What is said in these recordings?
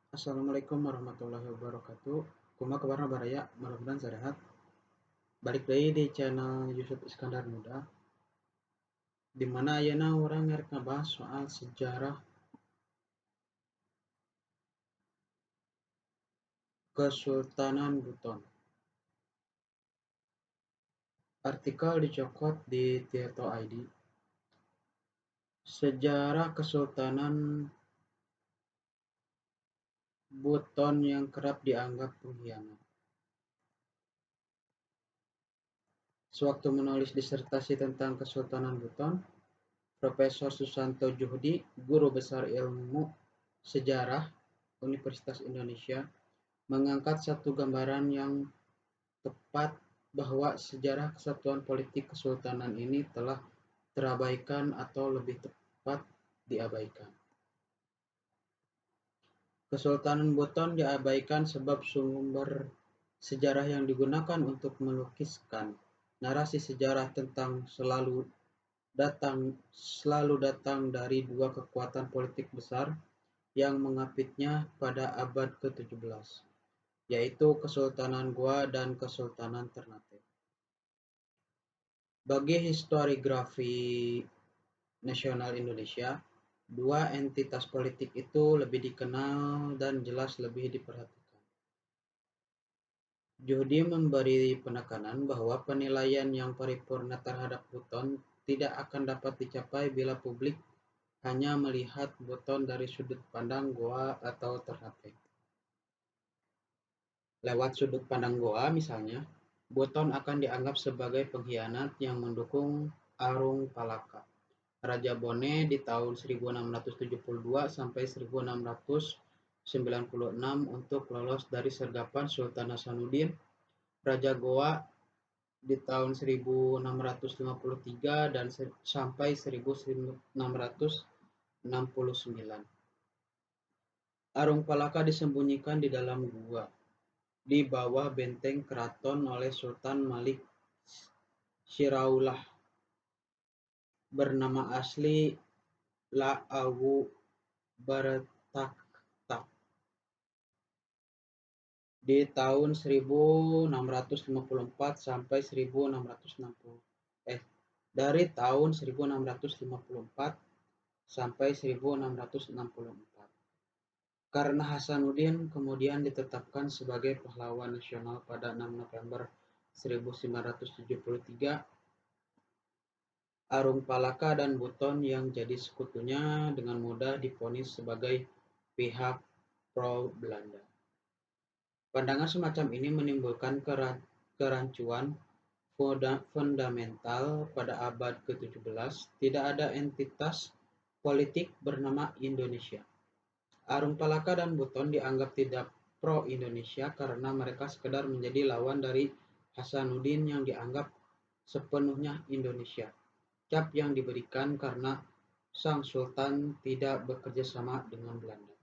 Assalamualaikum warahmatullahi wabarakatuh. Kumaha kabarna baraya, mudah-mudahan sehat. Balik deui di channel Yusuf Iskandar Muda, di mana ayeuna urang ngarek ngabahas soal sejarah Kesultanan Buton. Artikel dicokot di Tirto ID. Sejarah Kesultanan Buton yang kerap dianggap pengkhianat. Sewaktu menulis disertasi tentang Kesultanan Buton, Profesor Susanto Juhdi, Guru Besar Ilmu Sejarah Universitas Indonesia, mengangkat satu gambaran yang tepat bahwa sejarah kesatuan politik kesultanan ini telah terabaikan atau lebih tepat diabaikan. Kesultanan Buton diabaikan sebab sumber sejarah yang digunakan untuk melukiskan narasi sejarah tentang selalu datang dari dua kekuatan politik besar yang mengapitnya pada abad ke-17, yaitu Kesultanan Goa dan Kesultanan Ternate. Bagi historiografi nasional Indonesia, dua entitas politik itu lebih dikenal dan jelas lebih diperhatikan. Juhdi memberi penekanan bahwa penilaian yang paripurna terhadap Buton tidak akan dapat dicapai bila publik hanya melihat Buton dari sudut pandang Goa atau Ternate. Lewat sudut pandang Goa misalnya, Buton akan dianggap sebagai pengkhianat yang mendukung Arung Palaka, Raja Bone di tahun 1672 sampai 1696 untuk lolos dari sergapan Sultan Hasanuddin, Raja Goa di tahun 1653 dan sampai 1669. Arung Palaka disembunyikan di dalam gua di bawah benteng keraton oleh Sultan Malik Syiraulah, bernama asli La'awu Bartaktak, di tahun 1654 sampai 1660. Dari tahun 1654 sampai 1664. Karena Hasanuddin kemudian ditetapkan sebagai pahlawan nasional pada 6 November 1973, Arung Palaka dan Buton yang jadi sekutunya dengan mudah divonis sebagai pihak pro-Belanda. Pandangan semacam ini menimbulkan kerancuan fundamental pada abad ke-17. Tidak ada entitas politik bernama Indonesia. Arung Palaka dan Buton dianggap tidak pro-Indonesia karena mereka sekedar menjadi lawan dari Hasanuddin yang dianggap sepenuhnya Indonesia. Cap yang diberikan karena sang sultan tidak bekerja sama dengan Belanda.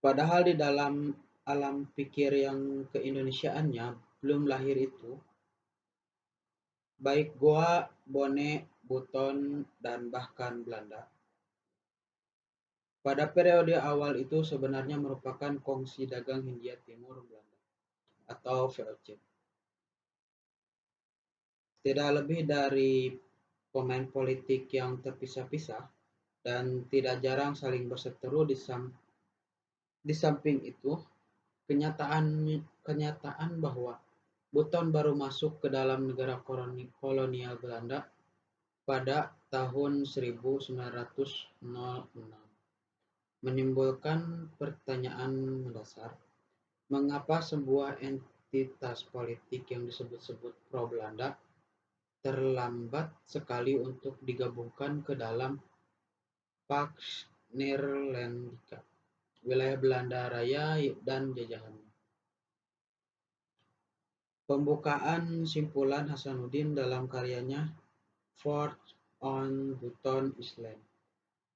Padahal di dalam alam pikir yang keindonesiaannya belum lahir itu, baik Goa, Bone, Buton, dan bahkan Belanda, pada periode awal itu sebenarnya merupakan kongsi dagang Hindia Timur Belanda atau VOC. Tidak lebih dari pemain politik yang terpisah-pisah dan tidak jarang saling berseteru. Di samping itu, kenyataan bahwa Buton baru masuk ke dalam negara kolonial Belanda pada tahun 1906 menimbulkan pertanyaan mendasar. Mengapa sebuah entitas politik yang disebut-sebut pro-Belanda terlambat sekali untuk digabungkan ke dalam Pax Neerlandica, wilayah Belanda Raya dan jajahannya? Pembukaan simpulan Hasanuddin dalam karyanya Fort on Buton Island,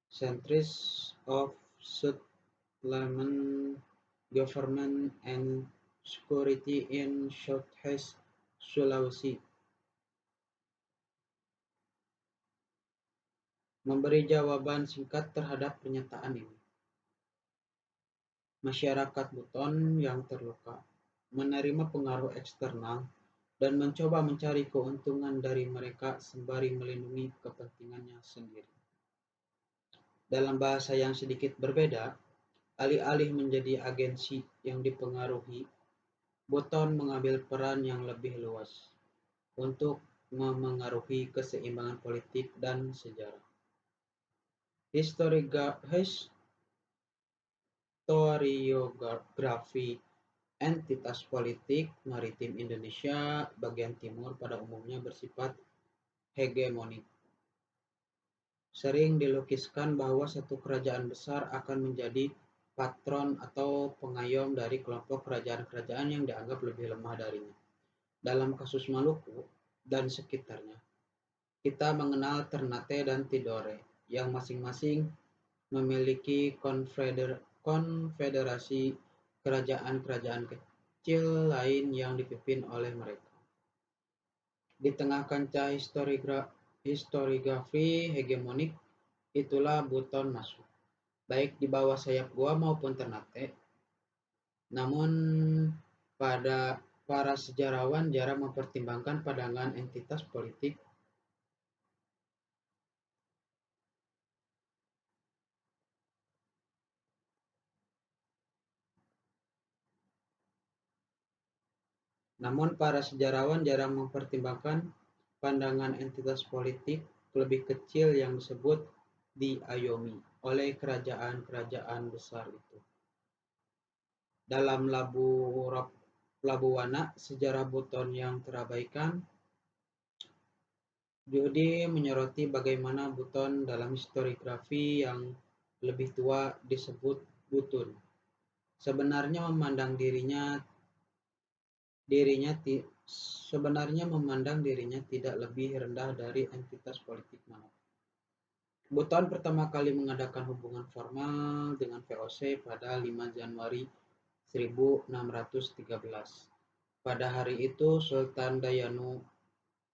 Centuries of Settlement, Government and Security in Southeast Sulawesi. memberi jawaban singkat terhadap pernyataan ini. Masyarakat Buton yang terluka menerima pengaruh eksternal dan mencoba mencari keuntungan dari mereka sembari melindungi kepentingannya sendiri. Dalam bahasa yang sedikit berbeda, alih-alih menjadi agensi yang dipengaruhi, Buton mengambil peran yang lebih luas untuk memengaruhi keseimbangan politik dan sejarah. Historiografi entitas politik maritim Indonesia bagian timur pada umumnya bersifat hegemonik. Sering dilukiskan bahwa satu kerajaan besar akan menjadi patron atau pengayom dari kelompok kerajaan-kerajaan yang dianggap lebih lemah darinya. Dalam kasus Maluku dan sekitarnya, kita mengenal Ternate dan Tidore yang masing-masing memiliki konfederasi kerajaan-kerajaan kecil lain yang dipimpin oleh mereka. Di tengah kancah historiografi hegemonik, itulah Buton masuk, baik di bawah sayap Goa maupun Ternate. Namun, para sejarawan jarang mempertimbangkan pandangan entitas politik. Namun para sejarawan jarang mempertimbangkan pandangan entitas politik lebih kecil yang disebut diayomi oleh kerajaan-kerajaan besar itu. Dalam Labu Wana, sejarah Buton yang terabaikan, Jody menyoroti bagaimana Buton dalam historiografi yang lebih tua disebut Butun. Sebenarnya memandang dirinya tidak lebih rendah dari entitas politik manapun. Buton pertama kali mengadakan hubungan formal dengan VOC pada 5 Januari 1613. Pada hari itu Sultan Dayanu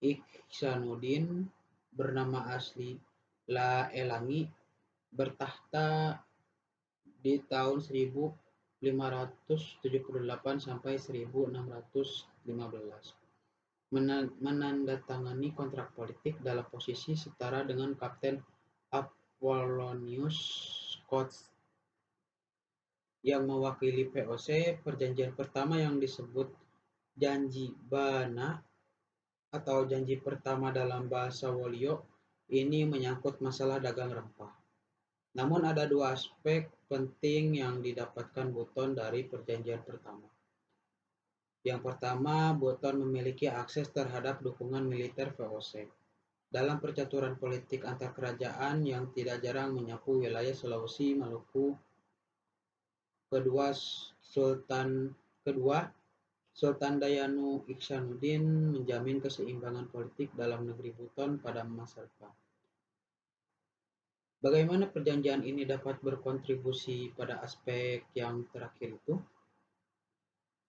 Ihsanuddin, bernama asli La Elangi, bertahta di tahun 1578 sampai 1615. Menandatangani kontrak politik dalam posisi setara dengan Kapten Apollonius Scott yang mewakili VOC. Perjanjian pertama yang disebut Janji Bana atau janji pertama dalam bahasa Wolio ini menyangkut masalah dagang rempah. Namun ada dua aspek penting yang didapatkan Buton dari perjanjian pertama. Yang pertama, Buton memiliki akses terhadap dukungan militer VOC dalam percaturan politik antar kerajaan yang tidak jarang menyapu wilayah Sulawesi, Maluku. Sultan Dayanu Ihsanuddin menjamin keseimbangan politik dalam negeri Buton pada masa depan. Bagaimana perjanjian ini dapat berkontribusi pada aspek yang terakhir itu?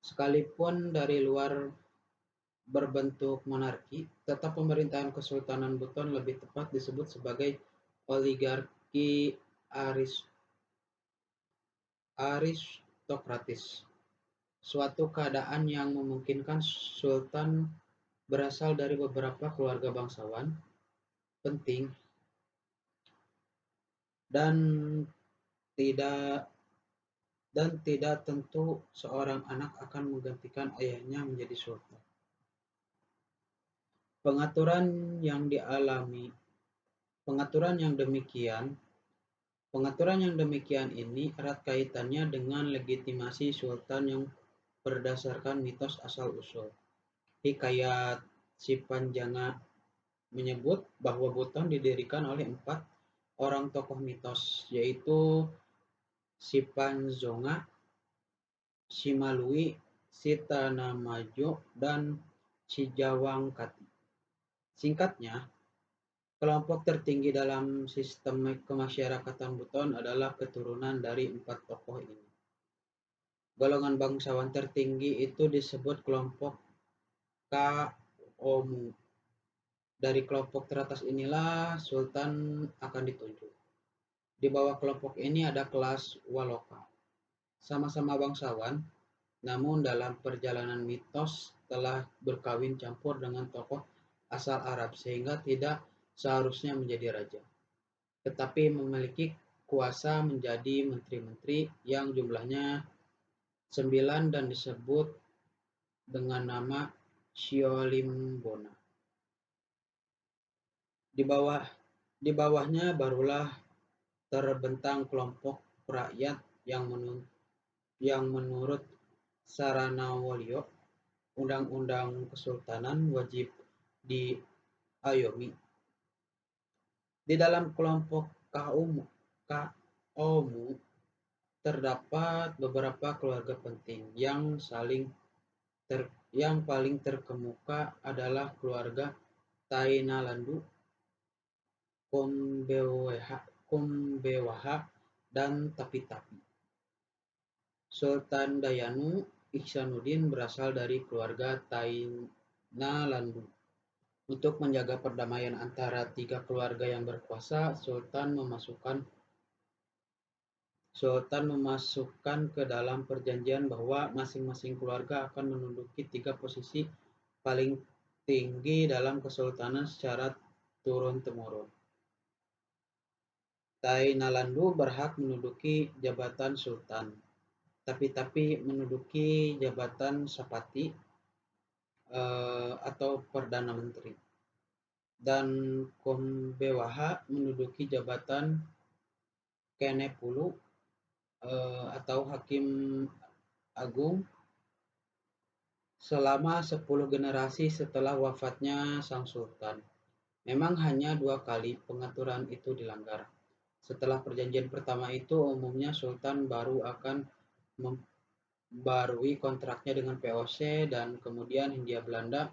Sekalipun dari luar berbentuk monarki, tetap pemerintahan Kesultanan Buton lebih tepat disebut sebagai oligarki aristokratis. Suatu keadaan yang memungkinkan sultan berasal dari beberapa keluarga bangsawan penting dan tidak tentu seorang anak akan menggantikan ayahnya menjadi sultan. Pengaturan yang demikian ini erat kaitannya dengan legitimasi sultan yang berdasarkan mitos asal-usul. Hikayat Sipanjanga menyebut bahwa Buton didirikan oleh 4 orang tokoh mitos, yaitu Sipanjonga, Simalui, Sitanamajo, dan Sijawangkati. Singkatnya, kelompok tertinggi dalam sistem kemasyarakatan Buton adalah keturunan dari 4 tokoh ini. Golongan bangsawan tertinggi itu disebut kelompok Kaomu. Dari kelompok teratas inilah sultan akan ditunjuk. Di bawah kelompok ini ada kelas waloka. Sama-sama bangsawan, namun dalam perjalanan mitos telah berkawin campur dengan tokoh asal Arab sehingga tidak seharusnya menjadi raja, tetapi memiliki kuasa menjadi menteri-menteri yang jumlahnya 9 dan disebut dengan nama Siolimbona. Di bawah di bawahnya barulah terbentang kelompok rakyat yang menurut Saranawolyo, undang-undang kesultanan wajib diayomi. Di dalam kelompok Kaumu terdapat beberapa keluarga penting yang paling terkemuka adalah keluarga Tainalandu, Kombewaha, dan Tapi-Tapi. Sultan Dayanu Ihsanuddin berasal dari keluarga Tainalandu. Untuk menjaga perdamaian antara tiga keluarga yang berkuasa, Sultan memasukkan ke dalam perjanjian bahwa masing-masing keluarga akan menduduki 3 posisi paling tinggi dalam kesultanan secara turun-temurun. Tainalandu berhak menduduki jabatan sultan, tapi menduduki jabatan Sapati atau Perdana Menteri, dan Kombewaha menduduki jabatan Kenepulu atau Hakim Agung selama 10 generasi setelah wafatnya sang sultan. Memang hanya 2 kali pengaturan itu dilanggar. Setelah perjanjian pertama itu, umumnya sultan baru akan membarui kontraknya dengan VOC, dan kemudian Hindia Belanda.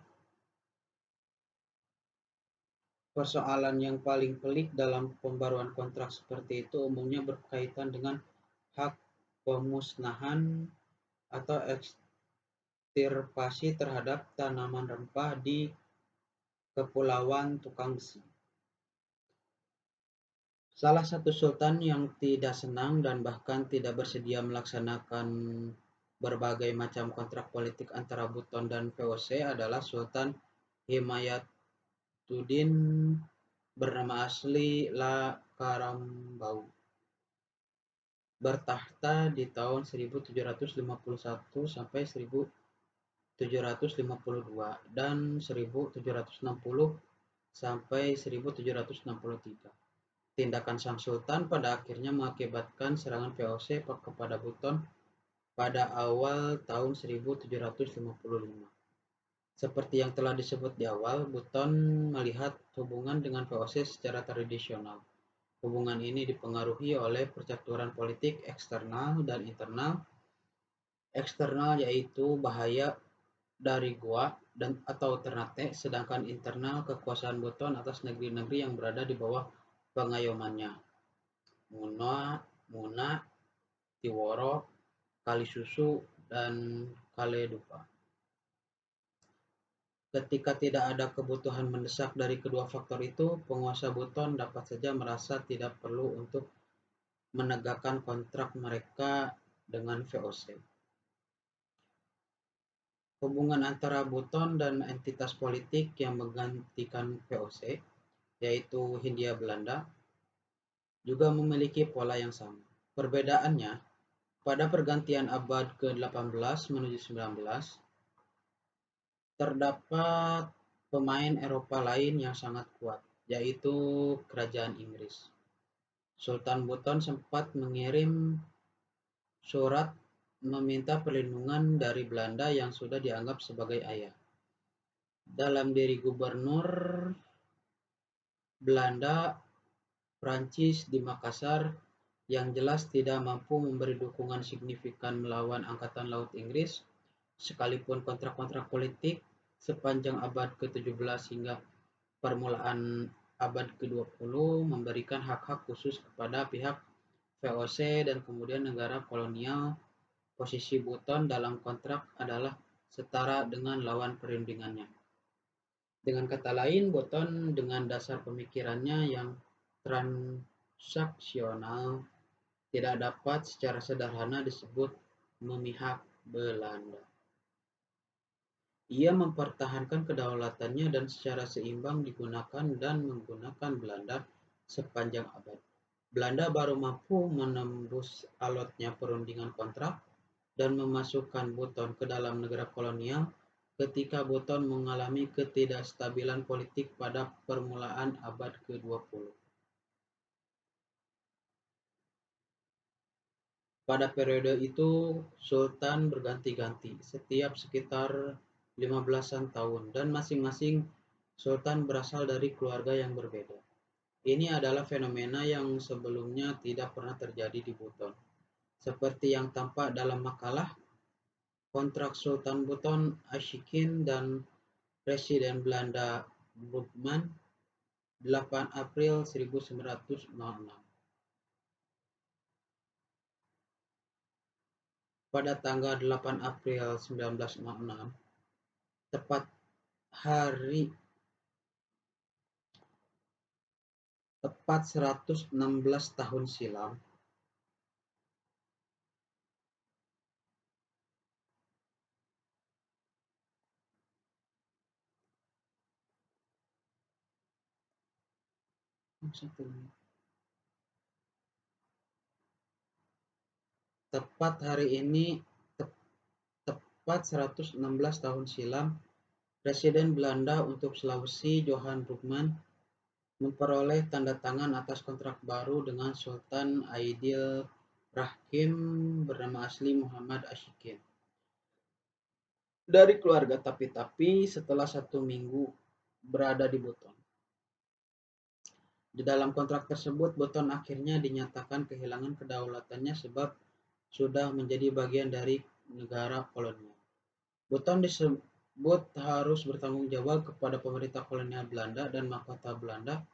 Persoalan yang paling pelik dalam pembaruan kontrak seperti itu umumnya berkaitan dengan hak pemusnahan atau ekstirpasi terhadap tanaman rempah di Kepulauan Tukang Besi. Salah satu sultan yang tidak senang dan bahkan tidak bersedia melaksanakan berbagai macam kontrak politik antara Buton dan VOC adalah Sultan Himayatuddin, bernama asli La Karambau, bertahta di tahun 1751 sampai 1752 dan 1760 sampai 1763. Tindakan sang sultan pada akhirnya mengakibatkan serangan VOC kepada Buton pada awal tahun 1755. Seperti yang telah disebut di awal, Buton melihat hubungan dengan VOC secara tradisional. Hubungan ini dipengaruhi oleh percaturan politik eksternal dan internal. Eksternal yaitu bahaya dari Goa atau Ternate, sedangkan internal kekuasaan Buton atas negeri-negeri yang berada di bawah pengayomannya. Muna, Tiworo, Kalisusu, dan Kaledupa. Ketika tidak ada kebutuhan mendesak dari kedua faktor itu, penguasa Buton dapat saja merasa tidak perlu untuk menegakkan kontrak mereka dengan VOC. Hubungan antara Buton dan entitas politik yang menggantikan VOC, yaitu Hindia Belanda, juga memiliki pola yang sama. Perbedaannya, pada pergantian abad ke-18 menuju 19, terdapat pemain Eropa lain yang sangat kuat, yaitu Kerajaan Inggris. Sultan Buton sempat mengirim surat meminta perlindungan dari Belanda yang sudah dianggap sebagai ayah. Dalam diri gubernur Belanda Prancis di Makassar yang jelas tidak mampu memberi dukungan signifikan melawan Angkatan Laut Inggris, sekalipun kontrak-kontrak politik sepanjang abad ke-17 hingga permulaan abad ke-20 memberikan hak-hak khusus kepada pihak VOC dan kemudian negara kolonial. Posisi Buton dalam kontrak adalah setara dengan lawan perundingannya. Dengan kata lain, Button dengan dasar pemikirannya yang transaksional tidak dapat secara sederhana disebut memihak Belanda. Ia mempertahankan kedaulatannya dan secara seimbang digunakan dan menggunakan Belanda sepanjang abad. Belanda baru mampu menembus alotnya perundingan kontrak dan memasukkan Buton ke dalam negara kolonial ketika Buton mengalami ketidakstabilan politik pada permulaan abad ke-20. Pada periode itu, sultan berganti-ganti setiap sekitar 15-an tahun dan masing-masing sultan berasal dari keluarga yang berbeda. Ini adalah fenomena yang sebelumnya tidak pernah terjadi di Buton. Seperti yang tampak dalam makalah, kontrak Sultan Buton Ashikin dan Presiden Belanda Brougham 8 April 1906. Pada tanggal 8 April 1906, tepat hari tepat 116 tahun silam, tepat hari ini tepat 116 tahun silam, Presiden Belanda untuk Sulawesi Johan Brougham memperoleh tanda tangan atas kontrak baru dengan Sultan Aidil Rahim bernama asli Muhammad Ashikin dari keluarga Tapi-Tapi setelah 1 minggu berada di Buton. Di dalam kontrak tersebut, Buton akhirnya dinyatakan kehilangan kedaulatannya sebab sudah menjadi bagian dari negara kolonial. Buton disebut harus bertanggung jawab kepada pemerintah kolonial Belanda dan mahkota Belanda.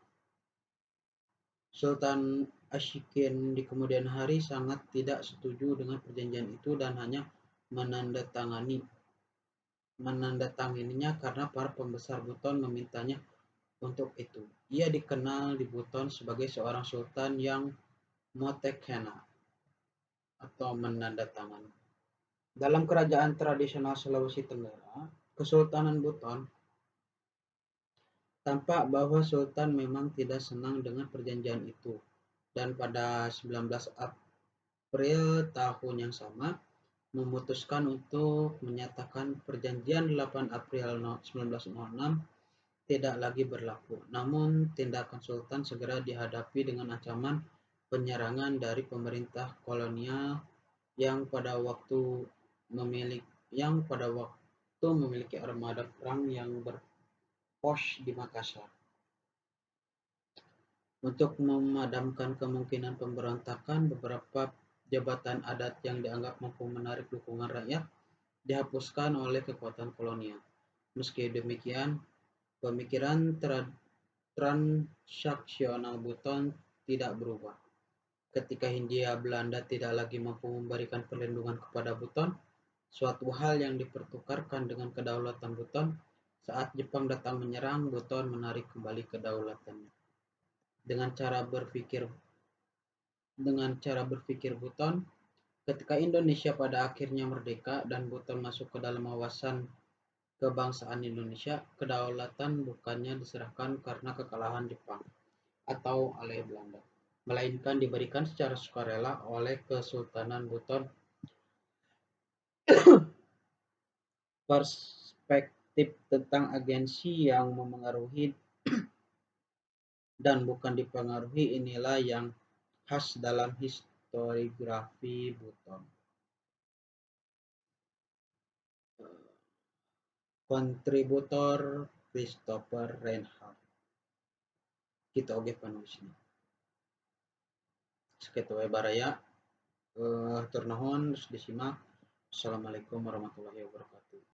Sultan Ashikin di kemudian hari sangat tidak setuju dengan perjanjian itu dan hanya menandatangininya karena para pembesar Buton memintanya untuk itu. Ia dikenal di Buton sebagai seorang sultan yang motekena atau menandatangani. Dalam kerajaan tradisional Sulawesi Tenggara, Kesultanan Buton, tampak bahwa Sultan memang tidak senang dengan perjanjian itu dan pada 19 April tahun yang sama memutuskan untuk menyatakan perjanjian 8 April 1906 tidak lagi berlaku. Namun tindakan Sultan segera dihadapi dengan ancaman penyerangan dari pemerintah kolonial yang pada waktu memiliki armada perang yang berpos di Makassar. Untuk memadamkan kemungkinan pemberontakan, beberapa jabatan adat yang dianggap mampu menarik dukungan rakyat dihapuskan oleh kekuatan kolonial. Meski demikian, pemikiran transaksional Buton tidak berubah. Ketika Hindia Belanda tidak lagi mampu memberikan perlindungan kepada Buton, suatu hal yang dipertukarkan dengan kedaulatan Buton, saat Jepang datang menyerang, Buton menarik kembali kedaulatannya. Dengan cara berpikir Buton, ketika Indonesia pada akhirnya merdeka dan Buton masuk ke dalam wawasan kebangsaan Indonesia, kedaulatan bukannya diserahkan karena kekalahan Jepang atau oleh Belanda, melainkan diberikan secara sukarela oleh Kesultanan Buton. Perspektif tentang agensi yang memengaruhi dan bukan dipengaruhi inilah yang khas dalam historiografi Buton. Kontributor Christopher Reinhardt. Kita oge panulisna. Sakitu wae baraya. Hatur nuhun disimak. Assalamualaikum warahmatullahi wabarakatuh.